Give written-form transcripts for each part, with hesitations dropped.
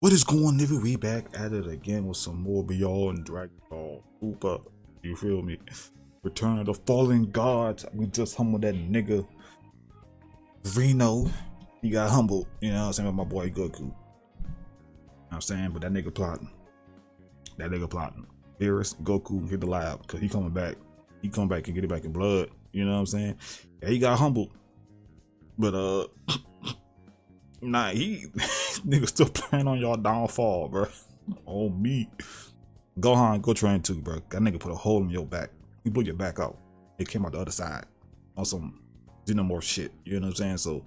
What is going on, nigga? We back at it again with some more Beyond Dragon Ball Super. You feel me? Return of the Fallen Gods. We just humbled that nigga Rino. He got humbled, you know what I'm saying, with my boy Goku. You know what I'm saying? But that nigga plotting. Beerus, Goku, hit the lab, cause he coming back. He come back and get it back in blood. You know what I'm saying? Yeah, he got humbled. But nah, he nigga still playing on y'all downfall, bro. On me. Gohan, go train too, bro. That nigga put a hole in your back. He blew your back out. It came out the other side on some xenomorph shit. You know what I'm saying? So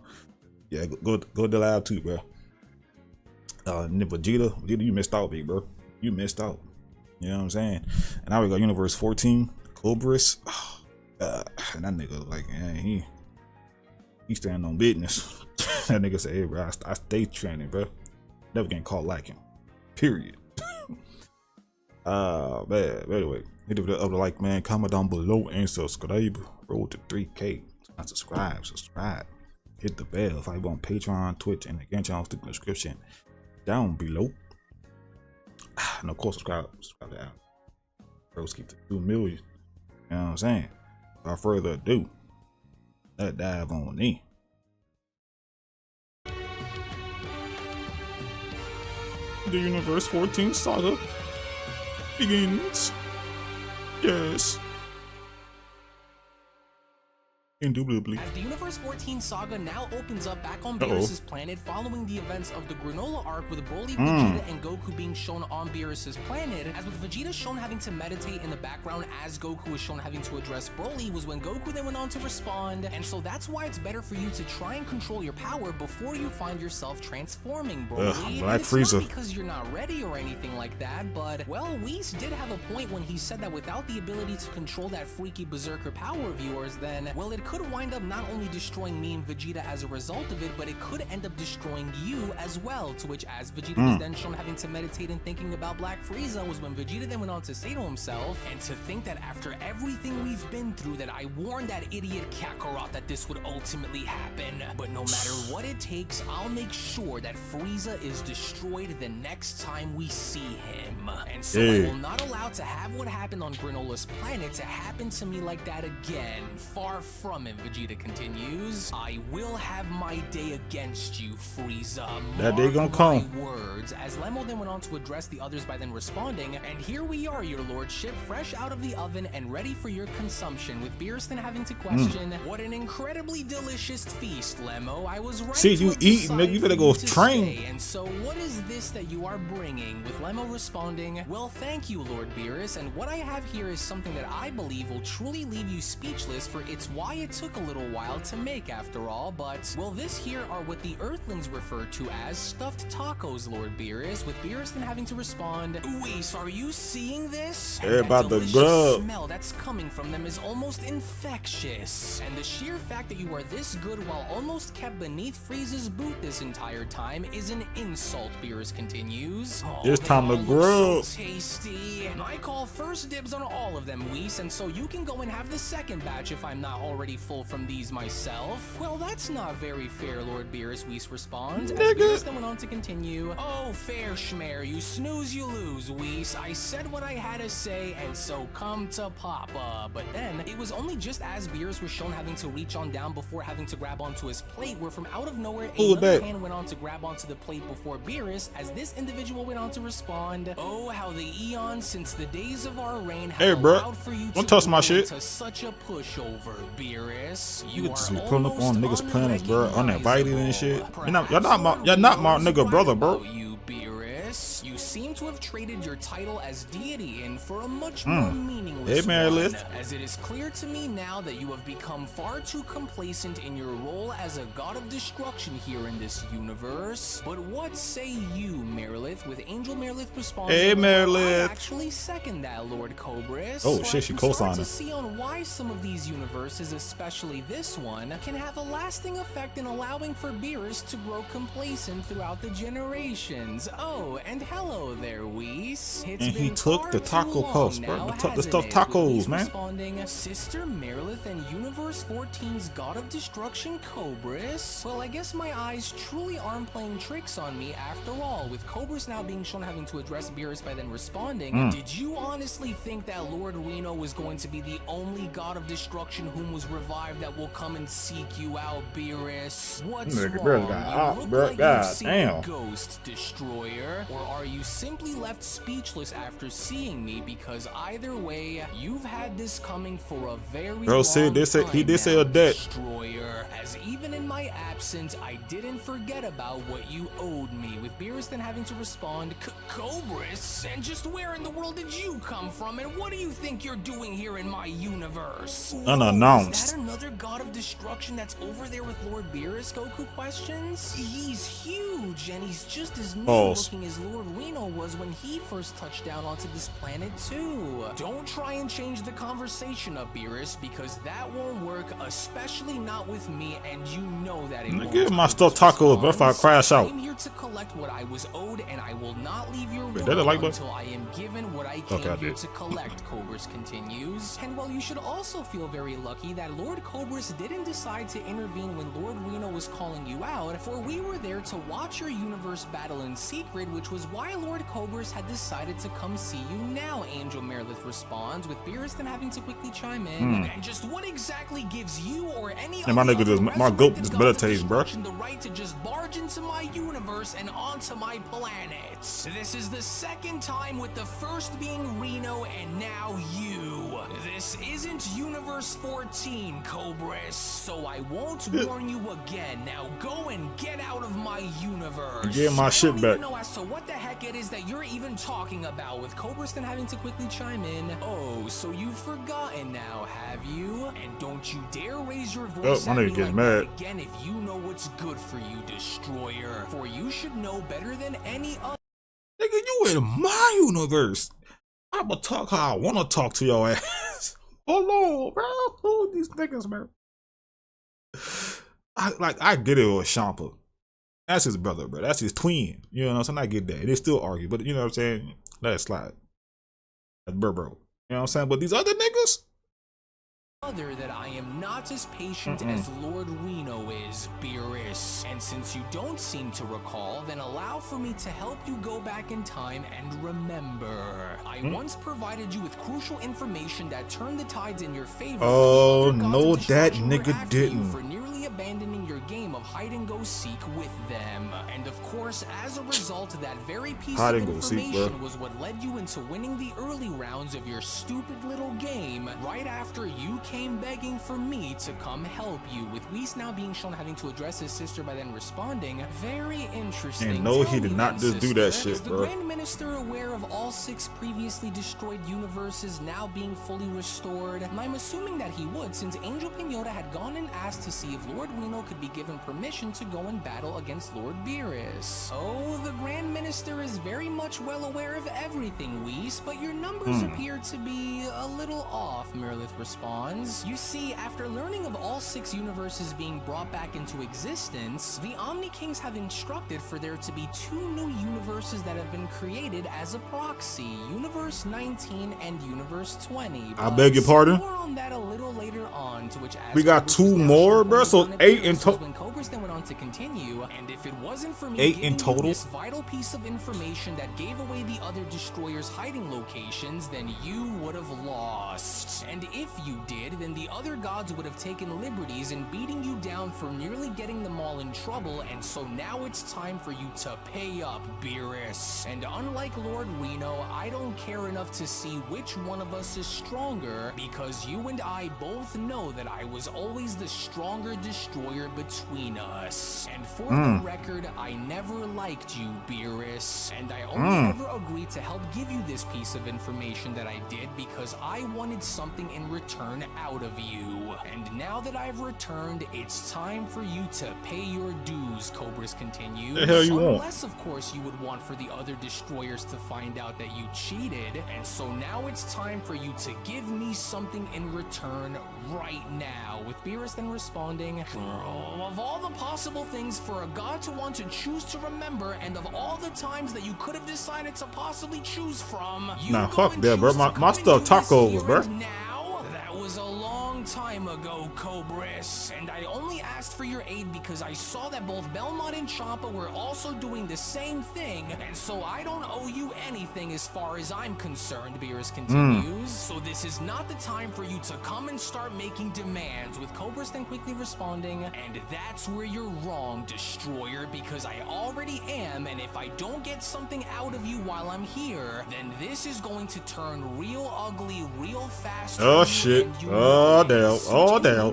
yeah, go to the lab too, bro. Vegeta, you missed out, big bro. You missed out. You know what I'm saying? And now we got Universe 14, Cobris. And that nigga like, man, he standing on business. That nigga say, hey, bro, I stay training, bro. Never getting caught lacking. Period. Man. Anyway, hit the other like, man. Comment down below and subscribe. Roll to 3K. Not subscribe. Hit the bell. If I go on Patreon, Twitch, and the game channel, stick in the description down below. And of course, subscribe to the app. Bros keep to 2 million. You know what I'm saying? Without further ado, let's dive on in. The Universe 14 saga begins. Yes. Indubitably. As the Universe 14 saga now opens up back on Beerus's planet following the events of the Granola arc with Broly, Vegeta, and Goku being shown on Beerus's planet, as with Vegeta shown having to meditate in the background as Goku was shown having to address Broly, was when Goku then went on to respond, and so that's why it's better for you to try and control your power before you find yourself transforming, Broly. Black it's Frieza. not because you're not ready or anything like that, but, well, Whis did have a point when he said that without the ability to control that freaky berserker power of yours, then, well, it could wind up not only destroying me and Vegeta as a result of it, but it could end up destroying you as well, to which as Vegeta was then shown having to meditate and thinking about Black Frieza was when Vegeta then went on to say to himself, and to think that after everything we've been through that I warned that idiot Kakarot that this would ultimately happen, but no matter what it takes, I'll make sure that Frieza is destroyed the next time we see him. And so I will not allow to have what happened on Granola's planet to happen to me like that again. Far from it, Vegeta continues. I will have my day against you, Frieza. That day gonna come. Words. As Lemo then went on to address the others by then responding, and here we are, your lordship, fresh out of the oven and ready for your consumption, with Beerus then having to question, what an incredibly delicious feast, Lemo. I was right. See, you eating, nigga, you better go train. And so what is this that you are bringing? With Lemo responding, well, thank you, Lord Beerus, and what I have here is something that I believe will truly leave you speechless, for it's why it took a little while to make after all, but, well, this here are what the Earthlings refer to as stuffed tacos, Lord Beerus, with Beerus then having to respond, Whis, are you seeing this? About the grub. The smell that's coming from them is almost infectious, and the sheer fact that you are this good while almost kept beneath Frieza's boot this entire time is an insult, Beerus continues. It's time to grub. So tasty. And I call first dibs on all of them, Whis, and so you can go and have the second batch if I'm not already full from these myself. Well, that's not very fair, Lord Beerus, Whis responds. As Beerus then went on to continue, oh, fair schmear, you snooze, you lose, Whis. I said what I had to say, and so come to Papa. But then, it was only just as Beerus was shown having to reach on down before having to grab onto his plate, where from out of nowhere, another hand went on to grab onto the plate before Beerus, as this individual went on to respond, oh, how the eons since the days of our reign have allowed for you don't touch my shit. To such a pushover, Beerus. You just be pulling up on niggas' planets, bro, uninvited and shit. Y'all not my nigga brother, bro. You seem to have traded your title as deity in for a much more meaningless one, as it is clear to me now that you have become far too complacent in your role as a god of destruction here in this universe. But what say you, Merilith? With Angel Merilith responding, hey, Merilith. I actually second that, Lord Cobris. Oh shit, she co-signed to see on why some of these universes, especially this one, can have a lasting effect in allowing for Beerus to grow complacent throughout the generations. Oh, and hello there, Whis. And he took the taco puffs, bro. The stuffed tacos, man. Responding, Sister Merilith and Universe 14's God of Destruction, Cobris. Well, I guess my eyes truly aren't playing tricks on me after all, with Cobris now being shown having to address Beerus by then responding, did you honestly think that Lord Rino was going to be the only god of destruction whom was revived that will come and seek you out, Beerus? What's wrong? You look like you've seen a ghost, Destroyer. Or are you simply left speechless after seeing me? Because either way, you've had this coming for a very long time he did say a debt. Destroyer. As even in my absence, I didn't forget about what you owed me. With Beerus then having to respond, Cobris? And just where in the world did you come from? And what do you think you're doing here in my universe? Unannounced. Is that another god of destruction that's over there with Lord Beerus? Goku questions. He's huge, and he's just as mean looking as Lord Rino was when he first touched down onto this planet too. Don't try and change the conversation up, Beerus, because that won't work, especially not with me, and you know that it won't. Give my stuffed taco if I crash out. I'm here to collect what I was owed, and I will not leave your room until I am given what I came here to collect, Cobris continues. And while you should also feel very lucky that Lord Cobris didn't decide to intervene when Lord Rino was calling you out, for we were there to watch your universe battle in secret, which was why Lord Cobris had decided to come see you now, Angel Merilith responds, with Beerus then having to quickly chime in. And just what exactly gives you or any other my goat just meditates, bro. The right to just barge into my universe and onto my planet? This is the second time, with the first being Rino and now you. This isn't Universe 14, Cobris, so I won't warn you again. Now go and get out of my universe. Get my shit back. I don't even know as to what the heck it is that you're even talking about, with Cobris then having to quickly chime in. Oh, so you've forgotten now, have you? And don't you dare raise your voice at me like that again if you know what's good for you, Destroyer. For you should know better than any other. Nigga, you in my universe. I'ma talk how I wanna talk to your ass. Hold on, bro. Who these niggas, man? I get it with Champa. That's his brother, bro. That's his twin. You know what I'm saying? I get that. They still argue, but you know what I'm saying? Let it slide. That's bro. You know what I'm saying? But these other niggas? That I am not as patient as Lord Rino is, Beerus. And since you don't seem to recall, then allow for me to help you go back in time and remember. I once provided you with crucial information that turned the tides in your favor. Oh, no, that nigga didn't. For nearly abandoning your game of hide and go seek with them. And of course, as a result, that very piece of information was what led you into winning the early rounds of your stupid little game right after you came begging for me to come help you, with Whis now being shown having to address his sister by then responding, very interesting. And no, he did not just do that shit, bro. Is the Grand Minister aware of all 6 previously destroyed universes now being fully restored? And I'm assuming that he would, since Angel Pinota had gone and asked to see if Lord Rino could be given permission to go and battle against Lord Beerus. Oh, the Grand Minister is very much well aware of everything, Whis, but your numbers appear to be a little off, Merilith responds. You see, after learning of all 6 universes being brought back into existence, the Omni Kings have instructed for there to be 2 new universes that have been created as a proxy, Universe 19 and Universe 20. I beg your pardon? More on that a little later on, to which we got 2 more, bro, so 8 in total. When Cobris then went on to continue, and if it wasn't for me 8 in total, this vital piece of information that gave away the other destroyers' hiding locations, then you would have lost. And if you did, then the other gods would have taken liberties in beating you down for nearly getting them all in trouble, and so now it's time for you to pay up, Beerus. And unlike Lord Rino, I don't care enough to see which one of us is stronger, because you and I both know that I was always the stronger destroyer between us. And for the record, I never liked you, Beerus, and I only ever agreed to help give you this piece of information that I did because I wanted something in return out of you. And now that I've returned, it's time for you to pay your dues, Cobris continues. The hell you want? Unless, of course, you would want for the other destroyers to find out that you cheated. And so now it's time for you to give me something in return right now, with Beerus then responding, of all the possible things for a god to want to choose to remember, and of all the times that you could have decided to possibly choose from, you fuck that, bro. My stuff tacos, bro. Now, that was a long long time ago, Cobris, and I only asked for your aid because I saw that both Belmont and Champa were also doing the same thing, and so I don't owe you anything as far as I'm concerned, Beerus continues. So this is not the time for you to come and start making demands, with Cobris then quickly responding, and that's where you're wrong, Destroyer, because I already am, and if I don't get something out of you while I'm here, then this is going to turn real ugly real fast. Oh shit. Oh damn. Oh damn.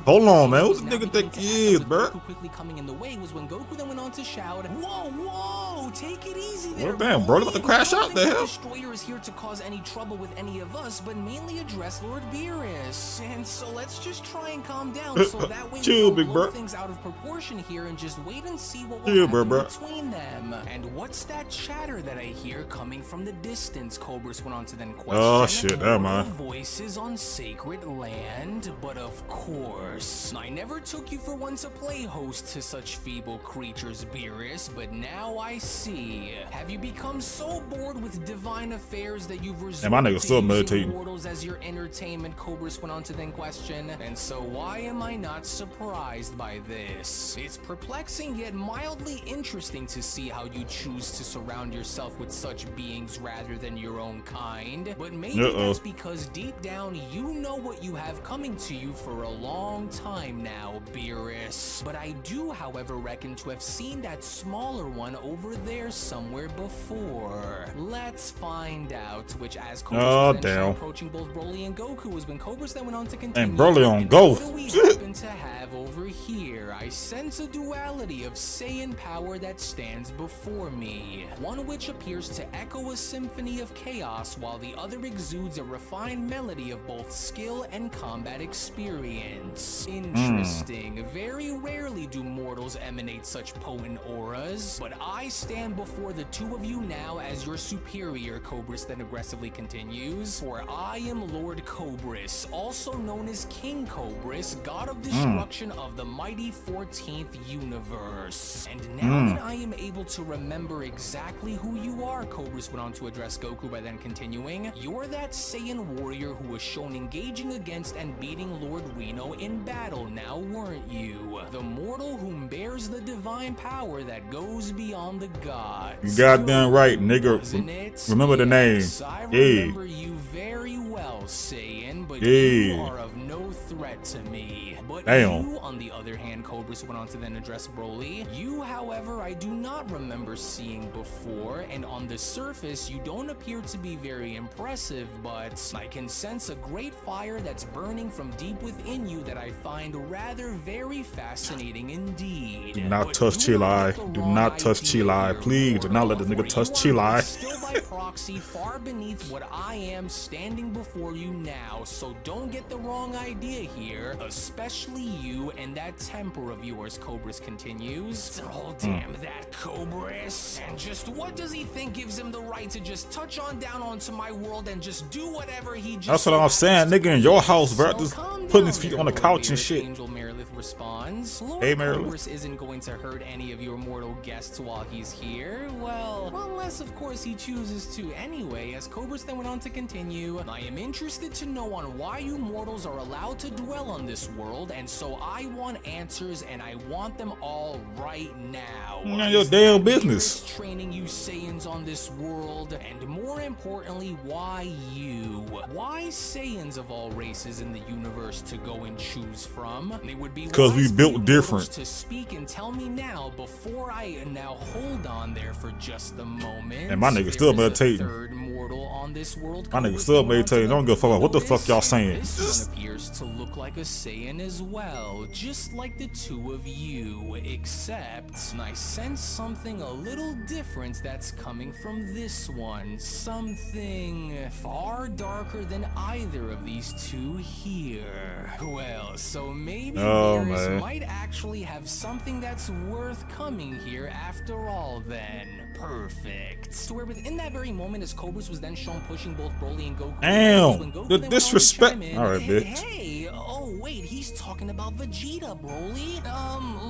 Hold on, man. What the nigga think he is, bro? Quickly coming in the way was when Goku then went on to shout, "Whoa, whoa, take it easy there." Well, damn, bro, about to crash out the hell. Destroyer is here to cause any trouble with any of us, but mainly address Lord Beerus. And so let's just try and calm down, so that way chill, we big don't blow bro. things out of proportion here and just wait and see what will Chill, happen bro. between them. And what's that chatter that I hear coming from the distance? Cobris went on to then question. Oh shit, never mind. Voices on sacred land, but of course, I never took you for one to play host to such feeble creatures, Beerus, but now I see. Have you become so bored with divine affairs that you've resorted my nigga to still using meditating. mortals as your entertainment? Cobris went on to then question. And so why am I not surprised by this? It's perplexing yet mildly interesting to see how you choose to surround yourself with such beings rather than your own kind. But maybe that's because deep down you know what you have coming to you for a long time now, Beerus. But I do, however, reckon to have seen that smaller one over there somewhere before. Let's find out. Which, as Cobris was then damn. approaching both Broly and Goku, was when Cobris then went on to continue. And Broly on And Ghost. what do we happen to have over here? I sense a duality of Saiyan power that stands before me. One which appears to echo a symphony of chaos, while the other exudes a refined melody of both skill and combat experience. Interesting. Very rarely do mortals emanate such potent auras, but I stand before the two of you now as your superior, Cobris then aggressively continues. For I am Lord Cobris, also known as King Cobris, god of destruction of the mighty 14th universe. And now that I am able to remember exactly who you are, Cobris went on to address Goku by then continuing, you're that Saiyan warrior who was shown engaging against and beating Lord Rino in battle, now weren't you? The mortal whom bears the divine power that goes beyond the gods. You goddamn right, nigga. Wasn't it? Remember the name. Yes, I Yeah. remember you very well, Saiyan, but Yeah. you are of no threat to me. But Damn. you, on the other hand, Cobris went on to then address Broly. You, however, I do not remember seeing before, and on the surface, you don't appear to be very impressive, but I can sense a great fire that's burning from deep within you that I find rather very fascinating indeed. Do not But touch do not Chili. get the Do wrong not touch idea Chili. here, Please do not let the Mortal, nigga for touch you are Chili. still by proxy far beneath what I am standing before you now, so don't get the wrong idea here, especially you and that temper of yours, Cobris continues. Oh damn that Cobris. And just what does he think gives him the right to just touch on down onto my world and just do whatever he just That's what I'm saying, nigga, in your house, bro. Just putting his feet on the couch and shit. Angel Merilith responds, Lord Hey, Merilith. Cobris isn't going to hurt any of your mortal guests while he's here. Well, unless of course he chooses to anyway. As Cobris then went on to continue, I am interested to know on why you mortals are allowed to dwell on this world, and so I want answers, and I want them all right now. None of your Is damn that business. Beerus training you Saiyans on this world, and more importantly, why you? Why Saiyans of all races in the universe to go and choose from? They would be 'Cause we wise for built you mortals different. to speak and tell me now before I now hold on there for just a moment. And my nigga still There is a meditating. third mortal on this world. My nigga Cobris still went on to meditating. Don't give a fuck about what the fuck y'all notice. saying. This one appears to look like a Saiyan as well, just like the two of you, except I sense something a little different that's coming from this one. Something far darker than either of these two here. Well, so maybe Beerus man. might actually have something that's worth coming here after all then. perfect. So where within that very moment, as Cobris was then shown pushing both Broly and Goku. Damn, Goku the then disrespect. went on to chime in, All right, bitch. Hey, oh wait, he's talking about Vegeta, Broly.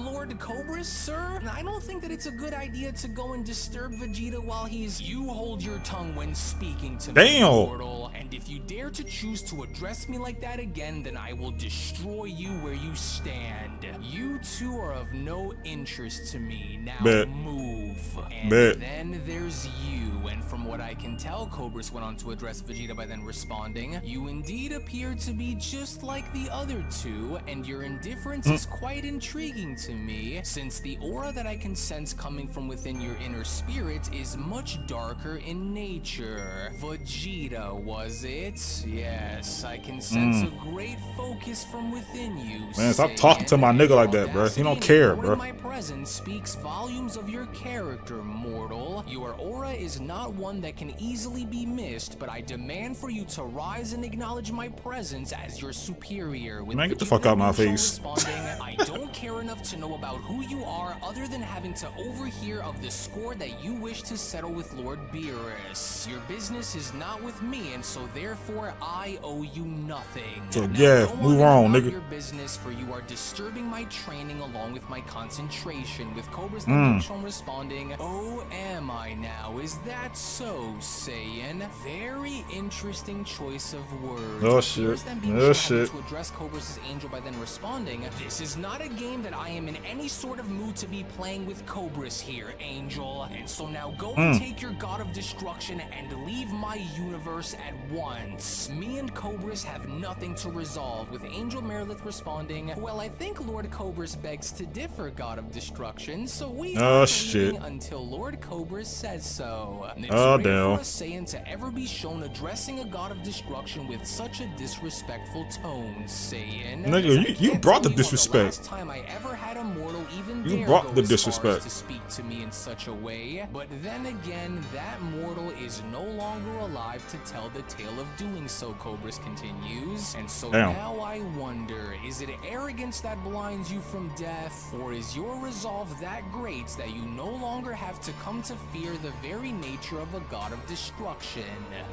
Lord Cobris, sir? I don't think that it's a good idea to go and disturb Vegeta while he's... You hold your tongue when speaking to me, mortal. And if you dare to choose to address me like that again, then I will destroy you where you stand. You two are of no interest to me. Now move. And then there's you. And from what I can tell, Cobris went on to address Vegeta by then responding, you indeed appear to be just like the other two, and your indifference is quite intriguing to me, since the aura that I can sense coming from within your inner spirit is much darker in nature. Vegeta, was it? Yes, I can sense a great focus from within you. Man, stop talking to my nigga like that, bro. He don't care, bro. My presence speaks volumes of your character, mortal. Your aura is not one that can easily be missed, but I demand for you to rise and acknowledge my presence as your superior. With man, get the fuck out of my face. I don't care enough to know about who you are other than having to overhear of the score that you wish to settle with Lord Beerus. Your business is not with me, and so therefore I owe you nothing. So yeah, move on, nigga. Your business, for you are disturbing my training along with my concentration. With Cobris then shown responding, oh, am I now? Is that so, Saiyan? Very interesting choice of words. Oh shit. Oh shit. To address Cobris' angel by then responding, this is not a game that I am in any sort of mood to be playing with Cobris here, Angel. And so now go and take your god of destruction and leave my universe at once. Me and Cobris have nothing to resolve, with Angel Merilith responding, well, I think Lord Cobris begs to differ, god of destruction, so we are shit. Until Lord Cobris says so. It's oh rare damn. for a Saiyan to ever be shown addressing a god of destruction with such a disrespectful tone, Saiyan. Nigga, you brought the disrespect. The last time I ever had a mortal even you brought the disrespect to speak to me in such a way, but then again, that mortal is no longer alive to tell the tale of doing so, Cobris continues. And so now I wonder, is it arrogance that blinds you from death, or is your resolve that great that you no longer have to come to fear the very nature of a god of destruction?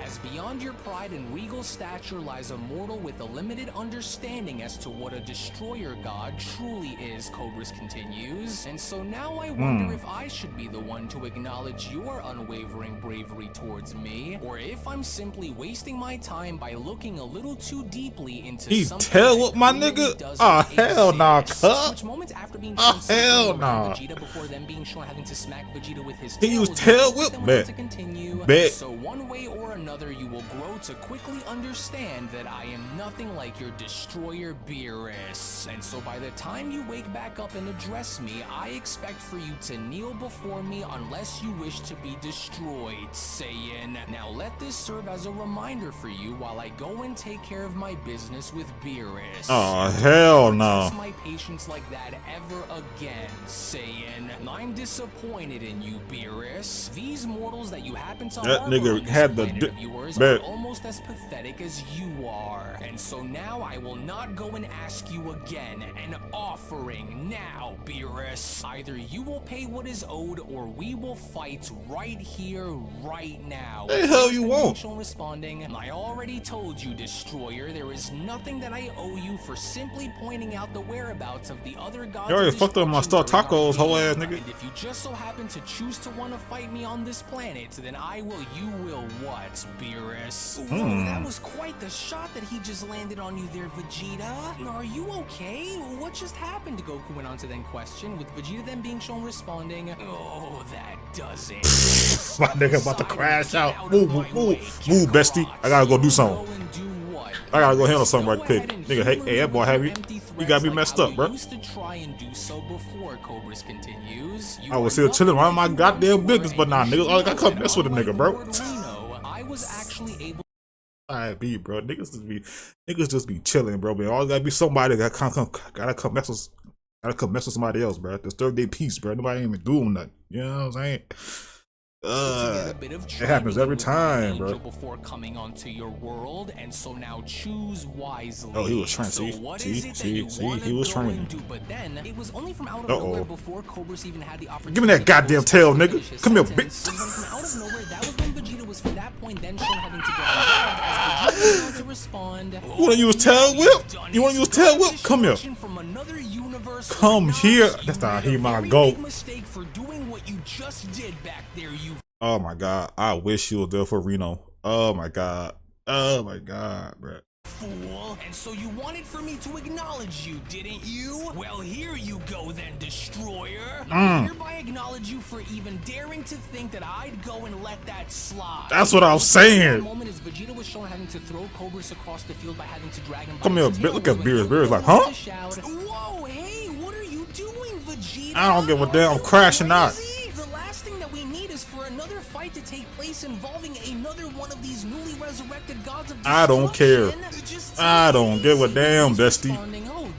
As beyond your pride and regal stature lies a mortal with a limited understanding as to what a destroyer god truly is, Cobris continues. And so now I wonder if I should be the one to acknowledge your unwavering bravery towards me, or if I'm simply wasting my time by looking a little too deeply into something tell what my nigga? Oh hell nah, cut. Which moments after being oh hell nah. Vegeta before then being shown having to smack Vegeta with his he used tail whip. Bet. So one way or another you will grow to quickly understand that I am nothing like your destroyer Beerus. And so by the time you wake back up and address me, I expect for you to kneel before me unless you wish to be destroyed, Saiyan. Now let this serve as a reminder for you while I go and take care of my business with Beerus. Oh hell no. My patience like that ever again, Saiyan. I'm disappointed in you, Beerus. These mortals that you happen to that nigga had the viewers are almost as pathetic as you are. And so now I will not go and ask you again. An offering now, Beerus. Either you will pay what is owed, or we will fight right here, right now. The hell you want? Responding, I already told you, Destroyer, there is nothing that I owe you for simply pointing out the whereabouts of the other gods. You already fucked up my Star Tacos, whole ass nigga. And if you just so happen to choose to want to fight me on this planet, then I will. You will what, Beerus? Ooh, that was quite the shot that he just landed on you there, Vegeta. Are you okay? What just happened? Goku went on to then question, with Vegeta then being shown responding, oh, that does it. My nigga about to crash out. Move, bestie. I gotta go do something. I gotta go handle something right quick. Nigga, hey, that boy heavy. You got me messed up, bro. I was still chilling around my goddamn business, but nah, niggas, I gotta come mess with a nigga, bro. I was actually able. Alright, be, bro. Niggas just be chilling, bro. But always gotta be somebody that gotta come mess with somebody else, bro. Disturb their peace, bro. Nobody even doing nothing. You know what I'm saying? It happens every time, bro. Before coming onto your world, and so now choose wisely. Oh, he was trying. See, he was trying. But then it was only from out of nowhere before Cobris even had the opportunity. Give me that goddamn tail, nigga. Come here, bitch. From out of nowhere, that was when Vegeta was from that point then shown having to get involved as Vegeta went on to respond. You wanna use tail whip? You wanna use tail whip? Come here. Come here. That's how he might go. Mistake for doing what you just did back there, you. Oh my god, I wish you was there for Rino. Oh my god, bro. Fool. And so you wanted for me to acknowledge you, didn't you? Well, here you go then, Destroyer. I hereby acknowledge you for even daring to think that I'd go and let that slide. That's what I was saying. The moment as Vegeta was shown having to throw Cobris across the field by having to drag him. Come here, bitch. Look at Beerus. Beerus like, huh? Whoa, hey, what are you doing, Vegeta? I don't give a damn. I'm crashing out. The last thing that we need is for another fight to take place involving another one of these newly resurrected gods of destruction. I don't care. I don't give a damn, bestie.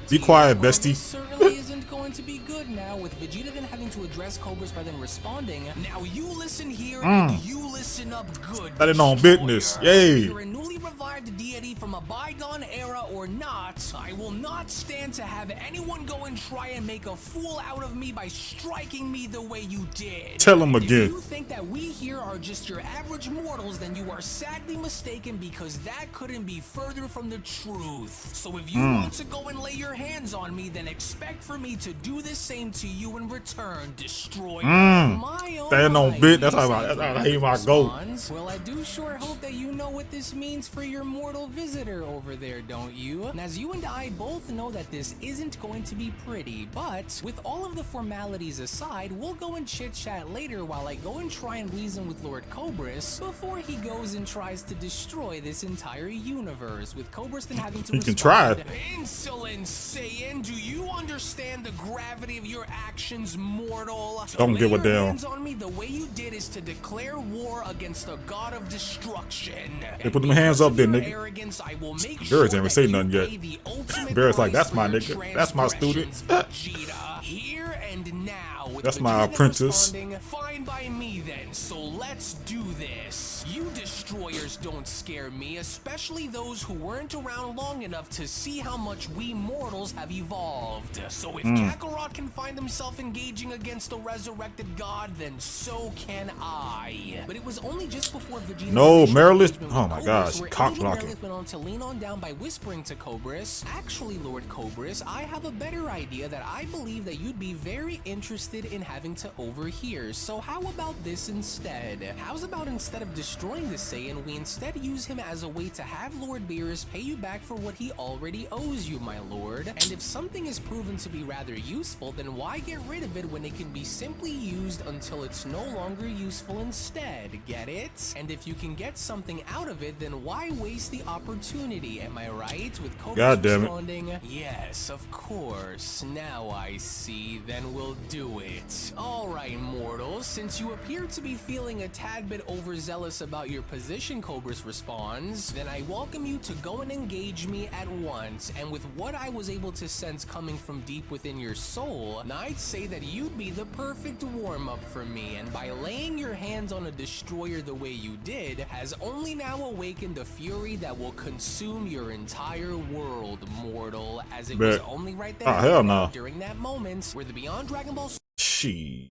Be quiet, bestie. Certainly isn't going to be good now, with Vegeta then having to address Cobris by then responding. Now you listen here and you listen up good. That ain't on business. Yay. You're a newly revived deity from a bygone era or not, I will not stand to have anyone go and try and make a fool out of me by striking me the way you did. Tell him again. If you think that we here are just your average mortals, then you are sadly mistaken, because that couldn't be further from the truth. So if you want to go and lay your hands on me, then expect for me to do the same to you in return, Destroyer. Stand on bit. That's how I go. Well, I do sure hope that you know what this means for your mortal visitor over there, don't you? And as you and I both know that this isn't going to be pretty, but with all of the formalities aside, we'll go and chit-chat later while I go and try and reason with Lord Cobris before he goes and tries to destroy this entire universe, with Cobris then having to You can try it. Insolent Saiyan, do you understand the gravity of your actions, mortal? Don't give a damn. Hands on me the way you did is to declare war against a god of destruction. They put them hands up there, nigga. Arrogance, I will make Beerus ain't even say nothing yet. Beerus like, that's my price nigga. That's my student. Vegeta, here and now. With That's my Vegeta apprentice. Fine by me then, so let's do this. You destroyers don't scare me, especially those who weren't around long enough to see how much we mortals have evolved. So if Kakarot can find himself engaging against a resurrected god, then so can I. But it was only just before Vegeta. No, Merilith. Oh my gosh, cock blocking. Went on to lean on down by whispering to Cobris, actually, Lord Cobris, I have a better idea that I believe that you'd be very interested in having to overhear. So how about this instead? How's about instead of destroying the Saiyan, we instead use him as a way to have Lord Beerus pay you back for what he already owes you, my lord. And if something is proven to be rather useful, then why get rid of it when it can be simply used until it's no longer useful instead, get it? And if you can get something out of it, then why waste the opportunity, am I right? With Cobris responding, yes, of course, now I see, then we'll do it. Alright, mortals, since you appear to be feeling a tad bit overzealous about your position, Cobris responds, then I welcome you to go and engage me at once. And with what I was able to sense coming from deep within your soul, I'd say that you'd be the perfect warm-up for me, and by laying your hands on a destroyer the way you did, has only now awakened a fury that will consume your entire world, mortal, as it was only right there hell no. during that moment where the Beyond Dragon Ball She.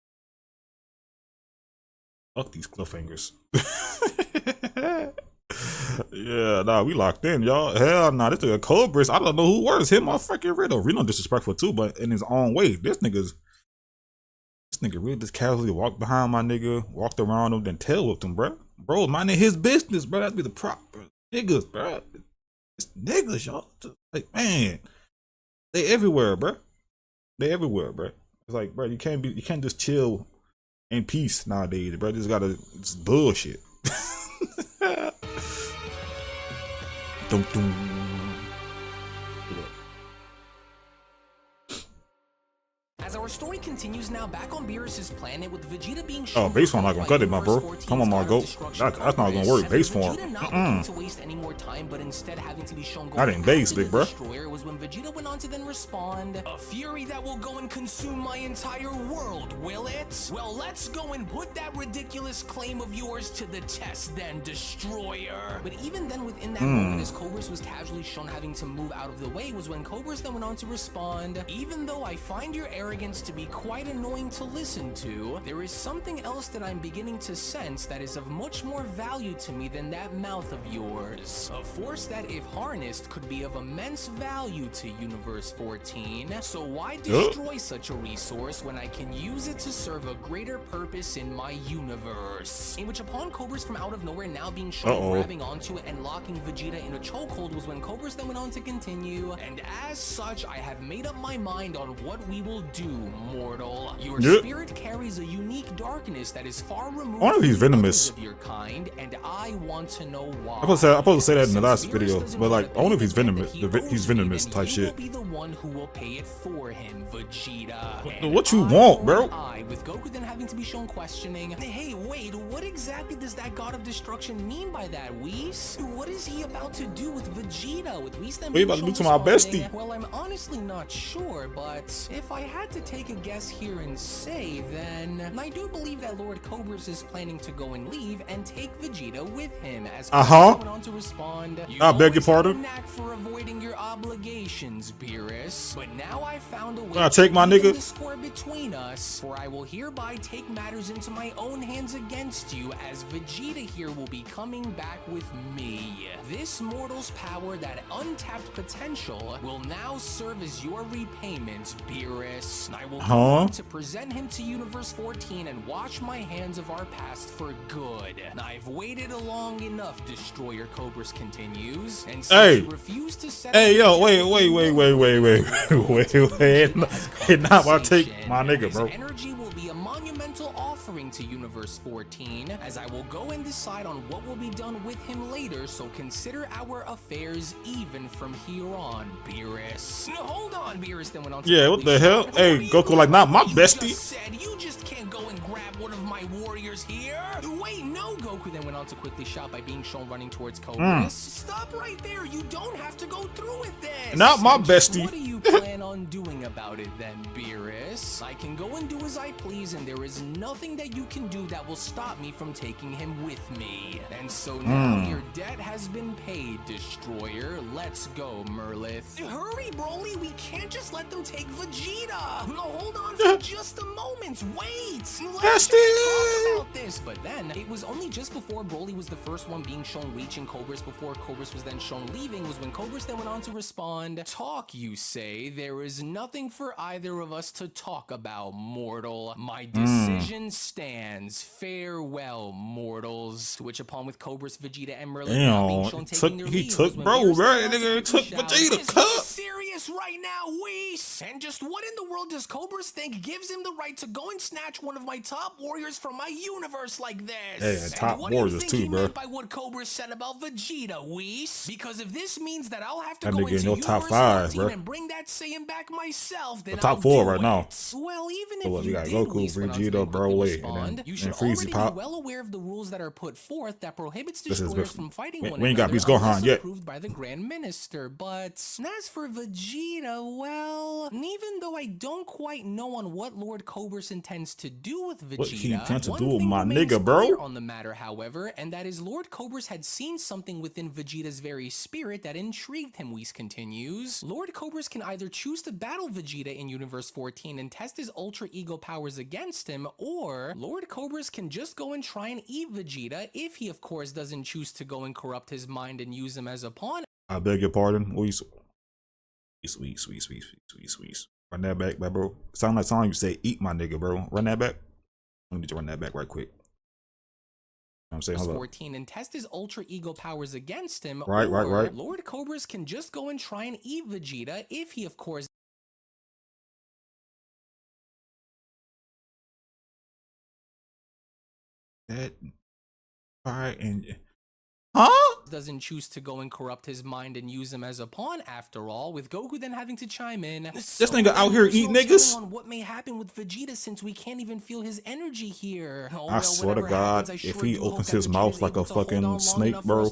Fuck these cliffhangers. Yeah, nah, we locked in, y'all. Hell nah, this nigga Cobris, I don't know who worse, him or fucking Rino. Rino disrespectful too, but in his own way. This nigga really just casually walked behind my nigga, walked around him, then tail whipped him, bro. Bro, minding his business, bro. That'd be the prop, bro. Niggas, bro. It's niggas, y'all. Like, man, they everywhere, bro. They everywhere, bro. It's like, bro, you can't just chill in peace nowadays, bro. Just gotta, it's bullshit. Dum, dum. As our story continues. continues now back on Beerus's planet with Vegeta being Oh, shown base form not gonna cut it, my bro. Come on, my goat. That's not gonna work. Base form. Vegeta not looking to waste any more time, but instead having to be shown I didn't base, big bro. Destroyer was when Vegeta went on to then respond, "A fury that will go and consume my entire world, will it? Well, let's go and put that ridiculous claim of yours to the test then, Destroyer." But even then within that moment, as Cobris was casually shown having to move out of the way, was when Cobris then went on to respond, "Even though I find your arrogance to be quite annoying to listen to, there is something else that I'm beginning to sense that is of much more value to me than that mouth of yours. A force that, if harnessed, could be of immense value to Universe 14. So why destroy such a resource when I can use it to serve a greater purpose in my universe?" In which upon Cobris from out of nowhere now being shown grabbing onto it and locking Vegeta in a chokehold was when Cobris then went on to continue, "And as such, I have made up my mind on what we will do, mortal. Your spirit carries a unique darkness that is far removed I wonder if he's venomous. of your kind, and I want to know why." I'm supposed to say that in the last video, but like, I wonder if he's venomous. He's venomous type shit. You will be the one who will pay it for him, Vegeta. What you want, bro? With Goku then having to be shown questioning, "Hey, wait, what exactly does that God of Destruction mean by that, Whis? What is he about to do with Vegeta?" With Whis then What you about to do to my bestie? "Well, I'm honestly not sure, but if I had to take a guess here and say, then I do believe that Lord Cobris is planning to go and leave and take Vegeta with him." As Cobris went on to respond, "I beg your pardon? Knack for avoiding your obligations, Beerus, but now I found a way I take my nigga the score between us, for I will hereby take matters into my own hands against you, as Vegeta here will be coming back with me. This mortal's power, that untapped potential, will now serve as your repayment, Beerus. I will go on to present him to Universe 14 and wash my hands of our past for good. I've waited long enough," Destroyer Cobris continues, "and since you refuse to set wait, not about to take my nigga, bro. Energy will be a monumental offering to Universe 14, as I will go and decide on what will be done with him later, so consider our affairs even from here on, Beerus." "No, hold on," Beerus then went on to what the hell? Hey, Goku, like, not my bestie. You just can't go and grab one of my warriors here. Wait, no, Goku then went on to quickly shout by being shown running towards Cobris. "Stop right there. You don't have to go through with this. Not my bestie." "What do you plan on doing about it then, Beerus? I can go and do as I please, and there is nothing that you can do that will stop me from taking him with me. And so now your debt has been paid, Destroyer. Let's go, Merlith." "Hurry, Broly. We can't just let them take Vegeta. No, hold on for just a moment. Wait. Let's just talk about this." But then, it was only just before Broly was the first one being shown reaching Cobris, before Cobris was then shown leaving, was when Cobris then went on to respond, "Talk, you say? There is nothing for either of us to talk about, mortal. My decision stands. Farewell, mortals." To which upon with Cobris, Vegeta, and Merlin being shown taking their leave, took Vegeta cut. "Serious right now, Whis? And just what in the world does Cobris think gives him the right to go and snatch one of my top warriors from my universe like this? Hey, top warriors too, bro. By what Cobris said about Vegeta, Whis? Because if this means that I'll have to That go nigga into in your Universe top 5, 14 bro. and bring that Saiyan back myself, then top I'll 4 do right now. it. Well, even So if what, we you got did, Goku, Whis went on to Vegeta, then quickly Broly, respond, and you should Freezy already Pop. be well aware of the rules that are put forth that prohibits This is destroyers good. from fighting We one ain't got another Beast Gohan unless yet. approved by the Grand Minister. But as for Vegeta, well, even though I don't quite know on what Lord Cobris intends to do with Vegeta, What he intends to one do with thing my remains nigga, bro? clear on the matter, however, and that is Lord Cobris had seen something within Vegeta's very spirit that intrigued him, Whis continues. Lord Cobris can either choose to battle Vegeta in Universe 14 and test his Ultra Ego powers against him, or Lord Cobris can just go and try and eat Vegeta if he, of course, doesn't choose to go and corrupt his mind and use him as a pawn. I beg your pardon. Sweet. Run that back, bro. Sound like you say eat my nigga, bro. Run that back. Let me just run that back right quick. I'm saying, hold 14 and test his Ultra Ego powers against him. Right. Lord Cobris can just go and try and eat Vegeta if he, of course, that. All right, and huh? doesn't choose to go and corrupt his mind and use him as a pawn after all, with Goku then having to chime in. This nigga out here eat niggas? On what may happen with Vegeta since we can't even feel his energy here. Oh, I swear to God, if he opens his mouth like a fucking snake, bro,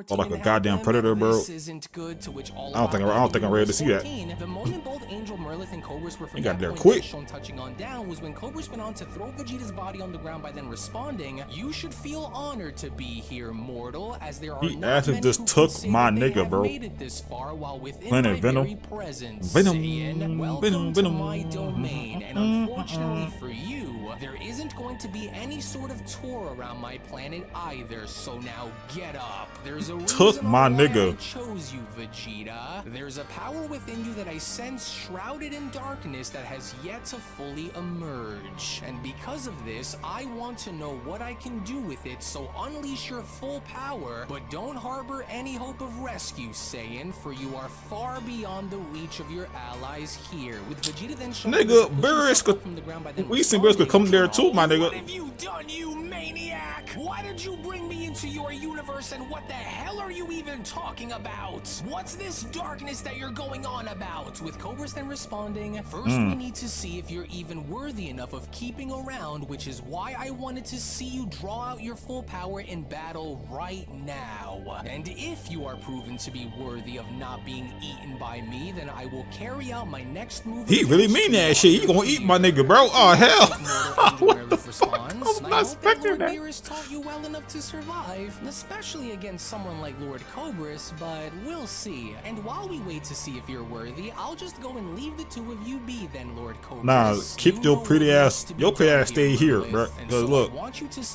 or like a goddamn predator, bro, I don't think I'm ready to see that. The moment both Angel, Merlith, and Cobris were from got there point quick. shown touching on down was when Cobris went on to throw Vegeta's body on the ground by then responding, "You should feel honored to be here, mortal, as there are He not asked if many this who took can say my that they nigga, have bro. made it this far while within Planet my Venom. very presence, Venom. saying, welcome Venom, to Venom. my domain, and unfortunately for you, there isn't going to be any sort of tour around my planet either, so now get up. There's a Took reason my why nigga. I chose you, Vegeta. There's a power within you that I sense shrouded in darkness that has yet to fully emerge. And because of this, I want to know what I can do with it, so unleash your full power, but don't harbor any hope of rescue, Saiyan, for you are far beyond the reach of your allies here. With Vegeta then showing Nigga, pushing Beerus himself could, from the ground by then we seen Beerus could come there too, my What nigga. have you done, you maniac? Why did you bring me into your universe, and what the hell are you even talking about? What's this darkness that you're going on about? With Cobris then responding, first we need to see if you're even worthy enough of keeping around, which is why I wanted to see you draw out your full power in battle right now. And if you are proven to be worthy of not being eaten by me, then I will carry out my next move. He really mean that shit. He gonna eat my nigga, bro. Oh hell. What the fuck? I'm not expecting that. Beerus taught you well enough to survive, especially against someone like Lord Cobris, but we'll see. And while we wait to see if you're worthy, I'll just go and leave the two of you be then, Lord Cobris. Nah, keep your pretty ass, your pretty ass stay here, bro. Cause look,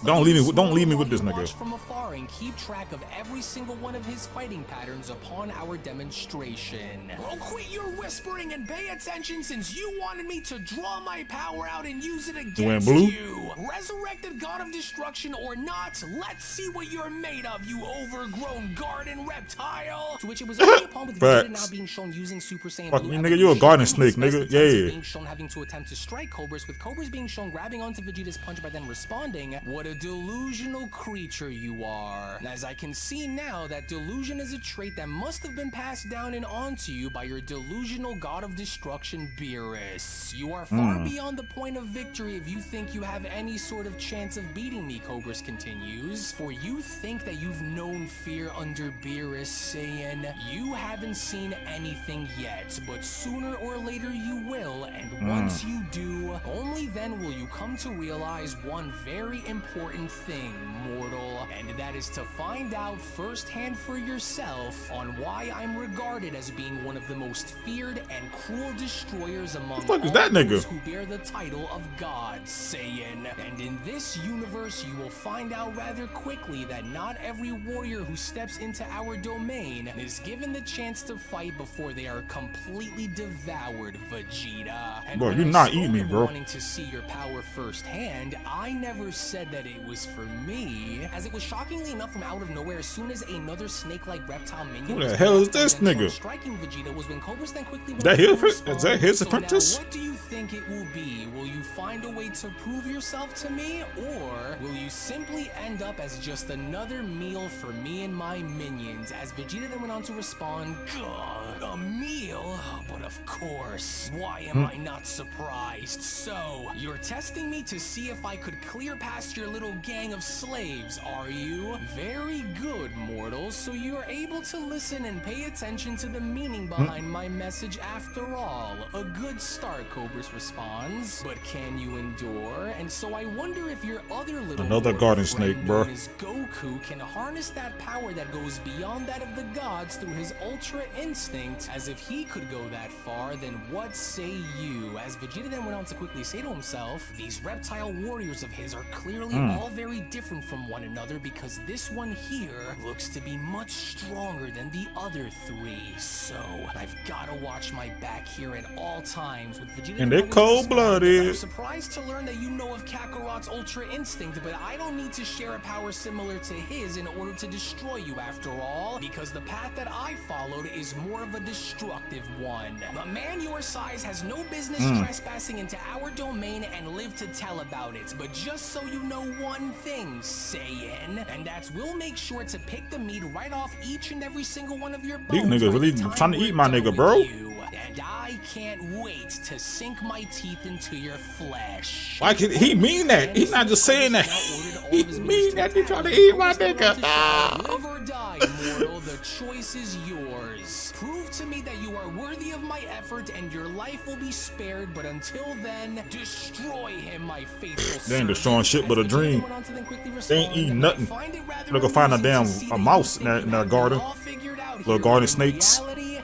don't leave me with this nigga. From afar and keep track of every single one of his fighting patterns upon our demonstration. Well, quit your whispering and pay attention, since you wanted me to draw my power out and use it against blue? you. Resurrected God of Destruction or not, let's see what you're made of, you overgrown garden reptile. To which it was only upon with Vegeta now being shown using Super Saiyan Fuck Blue me, nigga, you a garden snake, best nigga. attempts Yeah. at being shown having to attempt to strike Cobris, with Cobris being shown grabbing onto Vegeta's punch by then responding, what a delusional creature you are. And as I can see now, that delusion is a trait that must have been passed down and onto you by your delusional God of Destruction, Beerus. You are far beyond the point of victory if you think you have any sort of chance of beating me, Cobris continues. For you think that you've known fear under Beerus, Saiyan. You haven't seen anything yet, but sooner or later you will, and once you do, only then will you come to realize one very important thing, mortal, and that is to find out firsthand for yourself on why I'm regarded as being one of the most feared and cruel destroyers among fuck is all that nigga? those who bear the title of God, Saiyan. And in this universe, you will find out rather quickly that not every warrior who steps into our domain is given the chance to fight before they are completely devoured, Vegeta. And Bro, when you're I not spoke eating me, of bro. wanting to see your power firsthand, I never said that it was for me, as it was shockingly enough from out of nowhere as soon as another snake-like reptile minion. Who the was hell is back this and nigga? striking Vegeta was when Cobris then quickly Is that went his- to is that his respond. apprentice? So now, what do you think it will be? Will you find a way to prove yourself to me, or will you simply end up as just another meal for me and my minions? As Vegeta then went on to respond, "God, a meal? But of course, why am I not surprised? So, you're testing me to see if I could clear past your little gang of slaves, are you? Very good, mortals. So you're able to listen and pay attention to the meaning behind my message after all. A good start," Cobris responds. "But can you endure? And so I wonder if your other little Another mortal garden friend snake, bro. known as Goku can harness that power that goes beyond that of the gods through his ultra instinct. As if he could go that far, then what say you?" As Vegeta then went on to quickly say to himself, these reptile warriors of his are clearly all very different from one another, because this one here looks to be much stronger than the other three. So I've got to watch my back here at all times. With Vegeta And then they going to respond, cold-blooded. "I'm surprised to learn that you know of Kakarot's ultra instinct, but I don't need to share a power similar to his in order to destroy you after all, because the path that I followed is more of a destructive one. A man your size has no business trespassing into our domain and live to tell about it, but just so you know one thing, Saiyan, and that's we'll make sure to pick the meat right off each and every single one of your bones. These niggas really trying to eat my nigga, bro. And I can't wait to sink my teeth into your flesh. Why can he mean that? He's not just saying that. He mean that he trying to eat my nigga. Live or die, mortal, the choice is yours. Prove to me that you are worthy of my effort and your life will be spared, but until then, destroy him, my faithful. They ain't destroying shit but a dream. They ain't eating nothing. They're gonna find a mouse in that garden. Little garden snakes.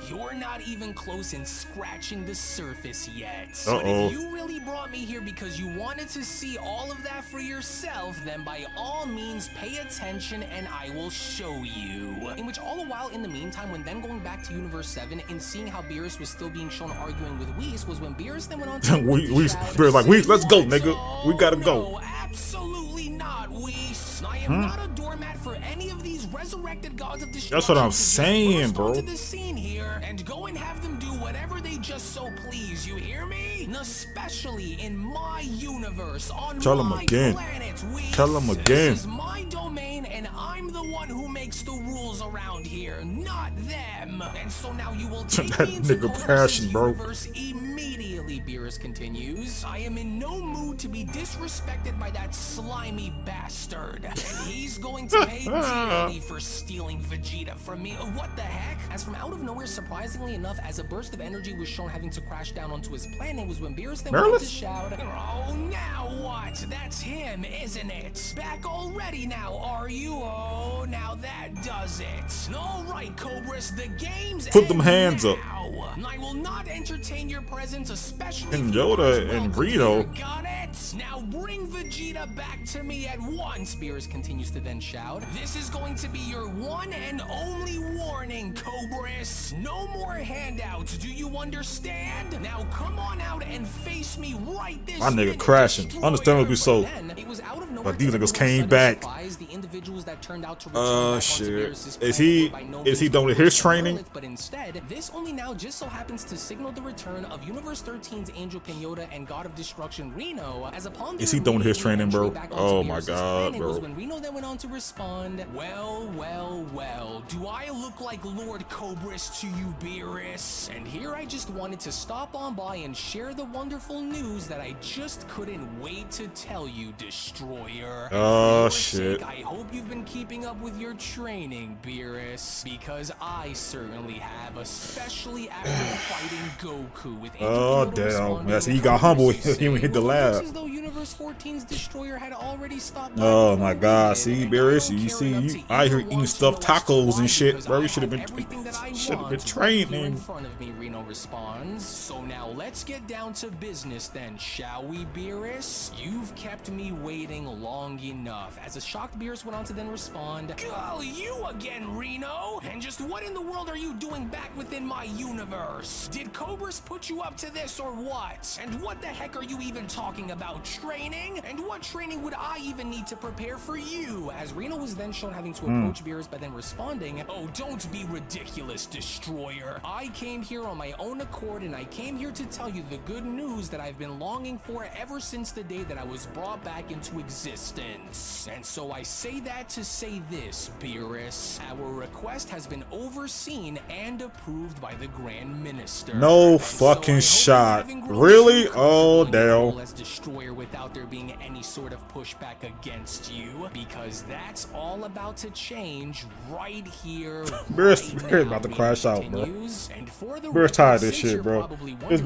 You're not even close in scratching the surface yet. Uh-oh. But if you really brought me here because you wanted to see all of that for yourself, then by all means pay attention and I will show you. In which all the while in the meantime, when then going back to Universe 7 and seeing how Beerus was still being shown arguing with Whis, was when Beerus then went on to Beerus like, Whis, let's go, nigga. We gotta go. Absolutely not, Whis. I am not a doormat for any of these resurrected gods of destruction. That's what I'm saying, bro. To the scene here and go and have them do whatever they just so please. You hear me? And especially in my universe, on Tell him my again. planet, Tell him again. This is my domain, and I'm the one who makes the rules around here, not them. And so now you will take That me into nigga passion, bro. universe immediately. Beerus continues. I am in no mood to be disrespected by that slimy bastard, and he's going to pay dearly for stealing Vegeta from me. What the heck? As from out of nowhere, surprisingly enough, as a burst of energy was shown having to crash down onto his planet, was when Beerus then went to shout, "Oh, now what? That's him, isn't it? Back already now, are you? Oh, now that does it. All right, Cobris, the game's Put them hands up. I will not entertain your presence, especially And Yoda and Rino. Got it? Now bring Vegeta back to me at once, Beerus continues to then shout. This is going to be your one and only warning, Cobris. No more handouts, do you understand? Now come on out and face me right this My nigga minute, crashing. destroyer. Understandably so. Then, it was out of nowhere But these to niggas everyone's came sudden back. surprise, the individuals that turned out to return back onto Shit. Beerus's Is planet he were by no done means with his training? But instead, this only now just so happens to signal the return of Universe 13's Angel Pinata and God of Destruction Rino, as upon Is he done with his training, bro? Oh my God, planet bro. was when Rino then went on to respond, well, do I look like Lord Cobris to you, Beerus? And here I just wanted to stop on by and share the wonderful news that I just couldn't wait to tell you, Destroyer. Oh, For your shit. sake, I hope you've been keeping up with your training, Beerus, because I certainly have, especially after fighting Goku with Oh, damn. Yeah, see, he got humble. He even hit the lab. As though Universe 14's Destroyer had already stopped. Oh my God! See, Beerus, you see, you out here eating stuffed tacos and shit, bro. You should have been training. In front of me, Rino responds. So now let's get down to business, then, shall we, Beerus? You've kept me waiting long enough. As a shocked Beerus went on to then respond, "Oh, you again, Rino? And just what in the world are you doing back within my universe? Did Cobris put you up to this or what? And what the heck are you even talking about? Training? And what training would I even need to prepare for you?" As Rino was then shown having to approach Beerus by then responding, "Oh, don't be ridiculous, Destroyer. I came here on my own accord, and I came here to tell you the good news that I've been longing for ever since the day that I was brought back into existence. And so I say that to say this, Beerus. Our request has been overseen and approved by the Grand Minister." No fucking shot. Really? Oh, damn. As Destroyer without there being any sort of pushback against you, because that's all about to change right here. Beerus about to crash out, bro. Beerus tired of this shit, bro. It's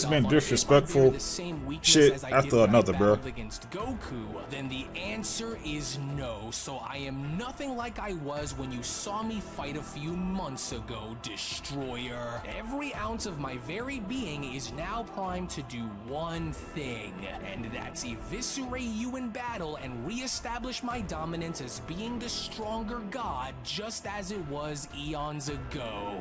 been disrespectful shit after another, bro. Against Goku, then the answer is no. So I am nothing nothing like I was when you saw me fight a few months ago, Destroyer. Every ounce of my very being is now primed to do one thing, and that's eviscerate you in battle and re-establish my dominance as being the stronger god, just as it was eons ago.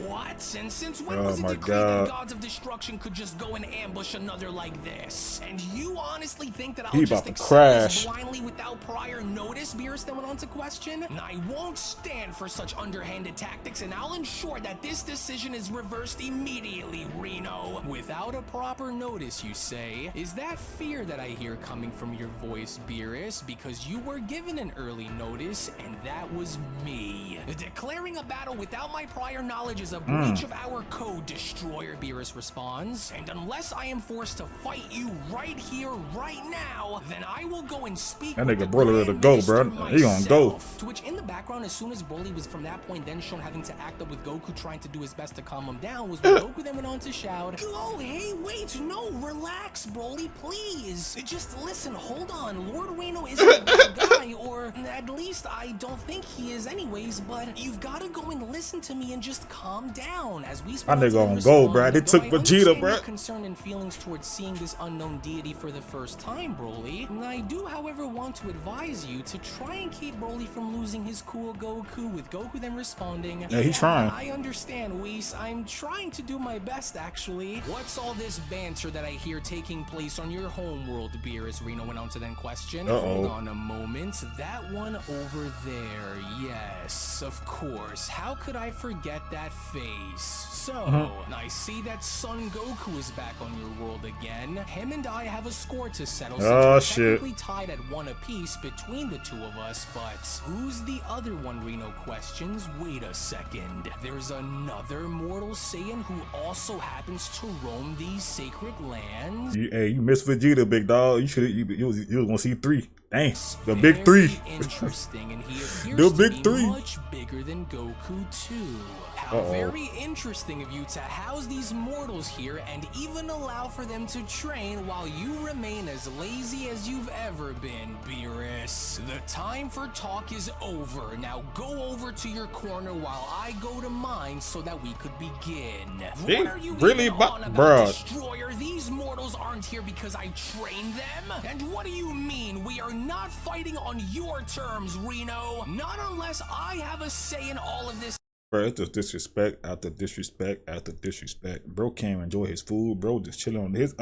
What? And since when was it decreed that gods of destruction could just go and ambush another like this? And you honestly think that I'll just accept this blindly without prior notice? Beerus then went on to question. I won't stand for such underhanded tactics, and I'll ensure that this decision is reversed immediately, Rino. Without a proper notice, you say? Is that fear that I hear coming from your voice, Beerus? Because you were given an early notice, and that was me. Declaring a battle without my prior knowledge is a breach of our code, Destroyer, Beerus responds. And unless I am forced to fight you right here, right now, then I will go and speak that with nigga the Broly to go, bro. He gonna go. To which in the background, as soon as Broly was from that point then shown having to act up with Goku trying to do his best to calm him down, was when Goku then went on to shout, oh, hey, wait, no, relax, Broly, please. Just listen, hold on, Lord Rino isn't a bad guy, or at least I don't think he is anyways, but you've got to go and listen to me and just calm down. As we my nigga gonna go, bro. They took Vegeta, bro. Concern and feelings towards seeing this unknown deity for the first time, Broly. I do, however, want to advise you to try and keep Broly from losing his cool Goku, with Goku then responding, yeah, he's trying. I understand, Whis. I'm trying to do my best, actually. What's all this banter that I hear taking place on your homeworld, Beerus? Rino went on to then question. Hold on a moment. That one over there. Yes, of course. How could I forget that face? So, I see that Son Goku is back on your world again. Him and I have a score to settle, since we're technically tied at 1 apiece between the two of us, but who's the other one, Rino questions? Wait a second. There's another mortal Saiyan who also happens to roam these sacred lands? Hey, you missed Vegeta, big dog. You was gonna see 3. Dang, the big 3. Interesting, and he appears to be much bigger than Goku too. How very interesting of you to house these mortals here and even allow for them to train while you remain as lazy as you've ever been, Beerus. The time for talk is over. Now go over to your corner while I go to mine so that we could begin. What are you really on about, Destroyer? These mortals aren't here because I trained them? And what do you mean we are not fighting on your terms, Rino? Not unless I have a say in all of this. Bro, it's just disrespect after disrespect after disrespect. Bro can't enjoy his food. Bro just chilling on his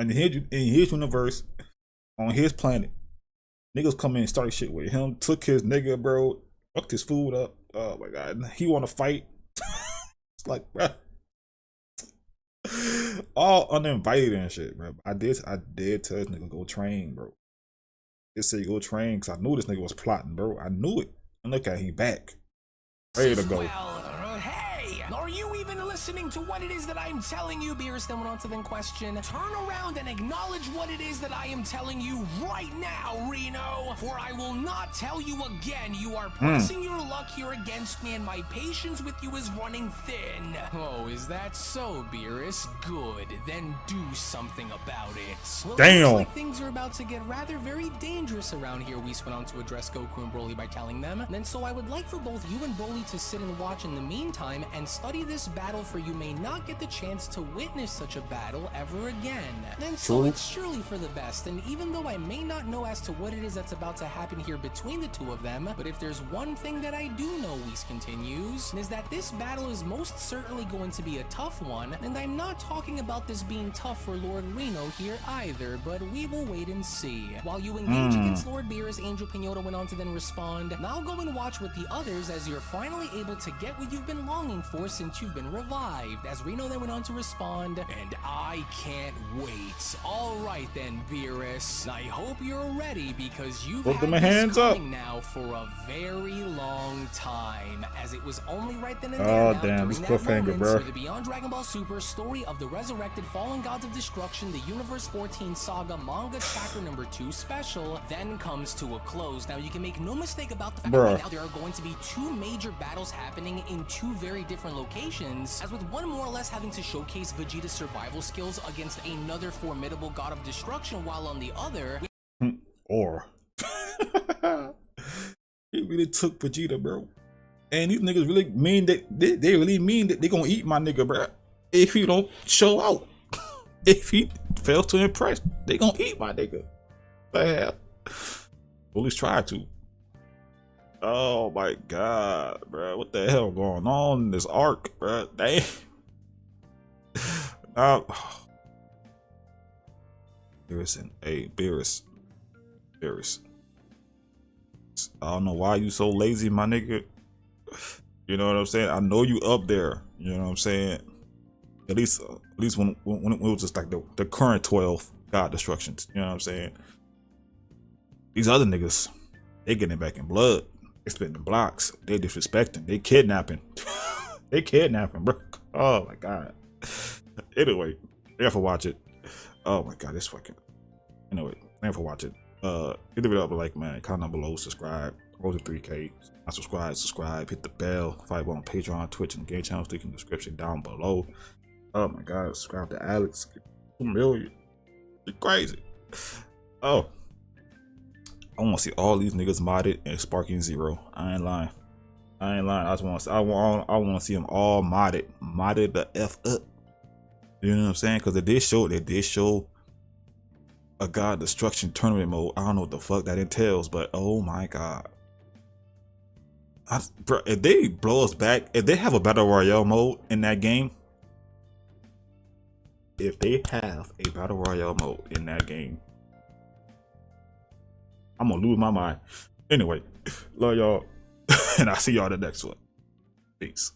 universe, on his planet. Niggas come in and start shit with him. Took his nigga, bro. Fucked his food up. Oh my god. He want to fight. It's like, bro. All uninvited and shit, bro. I did tell this nigga go train, bro. Just say go train because I knew this nigga was plotting, bro. I knew it. And look at he back. Ready to go. Hey, are you even listening to what it is that I'm telling you? Beerus then went on to then question. Turn around and acknowledge what it is that I am telling you right now, Rino. For I will not tell you again. You are pressing your luck here against me, and my patience with you is running thin. Oh, is that so, Beerus? Good. Then do something about it. Well, damn. It looks like things are about to get rather very dangerous around here. Whis went on to address Goku and Broly by telling them. And so I would like for both you and Broly to sit and watch in the meantime and study this battle, for you may not get the chance to witness such a battle ever again. And so it's surely for the best, and even though I may not know as to what it is that's about to happen here between the two of them, but if there's one thing that I do know, Whis continues, is that this battle is most certainly going to be a tough one, and I'm not talking about this being tough for Lord Rino here either, but we will wait and see. While you engage against Lord Beerus, Angel Pinota went on to then respond, now go and watch with the others as you're finally able to get what you've been longing for since you've been revived. As Rino then went on to respond, and I can't wait. All right then, Beerus. I hope you're ready because you've had this coming now for a very long time, as it was only right then and there during that moment where the Beyond Dragon Ball Super Story of the Resurrected Fallen Gods of Destruction, the Universe 14 Saga Manga Chapter number 2 special then comes to a close. Now you can make no mistake about the fact that right now there are going to be 2 major battles happening in 2 very different locations, as with one more or less having to showcase Vegeta's survival skills against another formidable god of destruction, while on the other He really took Vegeta, bro. And these niggas really mean that they really mean that they gonna eat my nigga, bro. If he don't show out, if he fails to impress, they gonna eat my nigga. Well, at least try to. Oh my god, bro. What the hell going on in this arc, bro? Damn. Beerus. I don't know why you so lazy, my nigga. You know what I'm saying? I know you up there. You know what I'm saying? At least when it was just like the current 12 god destructions. You know what I'm saying? These other niggas, they getting back in blood. They spitting blocks. They disrespecting. They kidnapping. They kidnapping, bro. Oh my god. Anyway, thank you for watching. Oh my god, this fucking. Anyway, thank you for watching. Hit the video up a like, man. Comment down below, subscribe. Roll to 3K. Not subscribe. Hit the bell. Follow on Patreon, Twitch, and game channels. Link in the description down below. Oh my god, subscribe to Alex. 2 million. You're crazy. Oh. I want to see all these niggas modded and sparking 0. I ain't lying. I just want to. I want to see them all modded the f up. You know what I'm saying? Because they did show a god destruction tournament mode. I don't know what the fuck that entails, but oh my god. Bro, if they blow us back, if they have a battle royale mode in that game, if they have a battle royale mode in that game, I'm gonna lose my mind. Anyway, love y'all, and I'll see y'all in the next one. Peace.